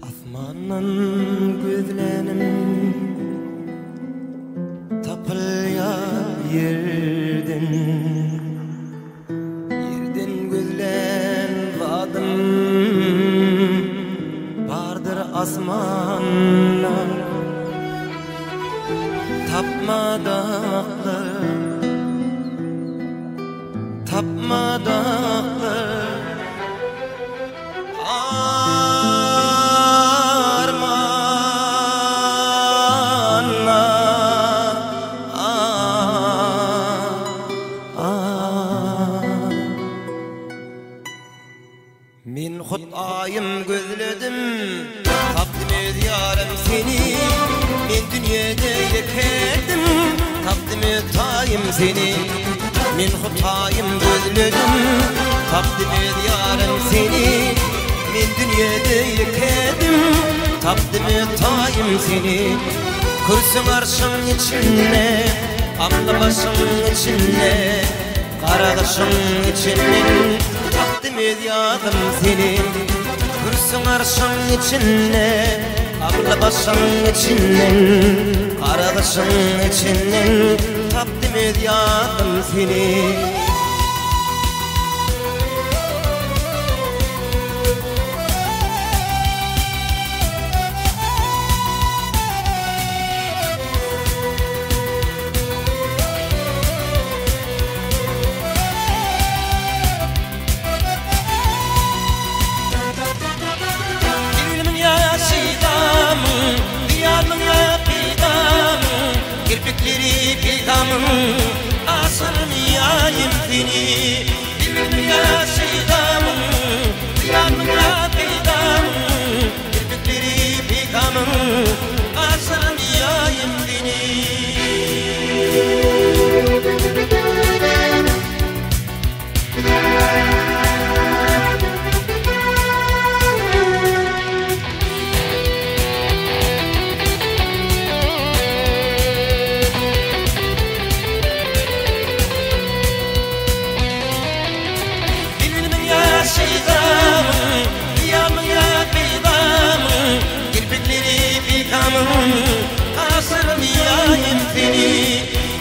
Asmandan gözlenim tapılýar yerden gözlen vadym bardır asmanlar tapmadaklar Men hutayım gözledim, tapdım ediyarım seni. Men dünyada yekerdim, tapdım etayım seni. Men hutayım gözledim, tapdım ediyarım seni. Men dünyada yekerdim, tapdım etayım seni. Kürsün arşın içinde, amla başın içinde, karagışın içinde tapdım ediyarım seni. Kürsün arşın içinde, amla başın içinde, karagışın içinde tapdım ediyarım seni. Kirpikleri pilgamın asılmayayım seni. Dilimi ya şeydamın, diyarımın ya peydamın. Kirpikleri pilgamın asılmayayım seni. Asılmayayım seni.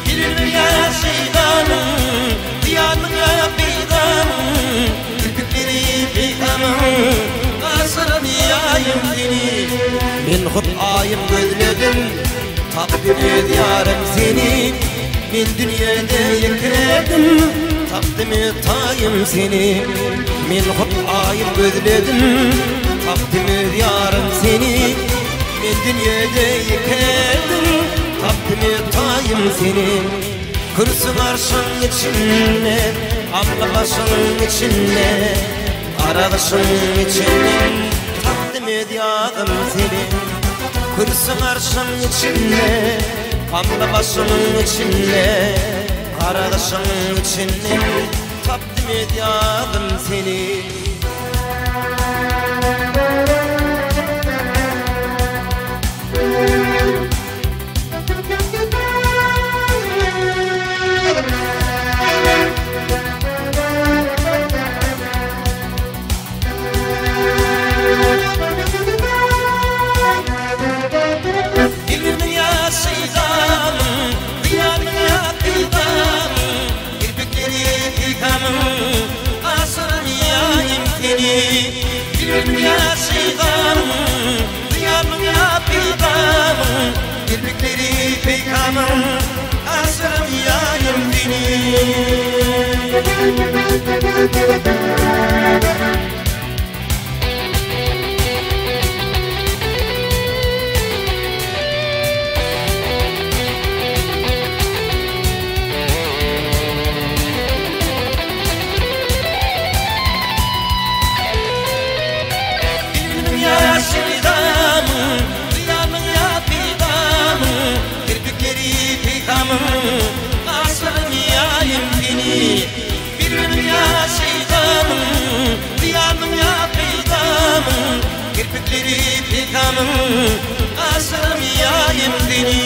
Dilimi ya şeydanım, diyarımın ya peygamım. Kirpikleri peygamım, asılmayayım seni. Men hutayım gözledim, tapdım ediyarım seni. Men dünyada yekerdim, tapdım etayım seni. Men hutayım gözledim, tapdım ediyarım seni. Men dünyada yekerdim, tapdım etayım seni. Kürsün arşın içinde, amla başın içinde, karagışın içinde tapdım ediyarım seni. Kürsün arşın içinde, amla başın içinde, karagışın içinde tapdım ediyarım seni. Asılmayayım seni. Dilimi ya şeydanım, diyarımın ya peygamım. Kirpikleri peygamım, asılmayayım seni. Asılmayayım seni. Bilmem ya şeydanım, diyarımın ya peydamın. Kirpikleri peygamım, asılmayayım seni.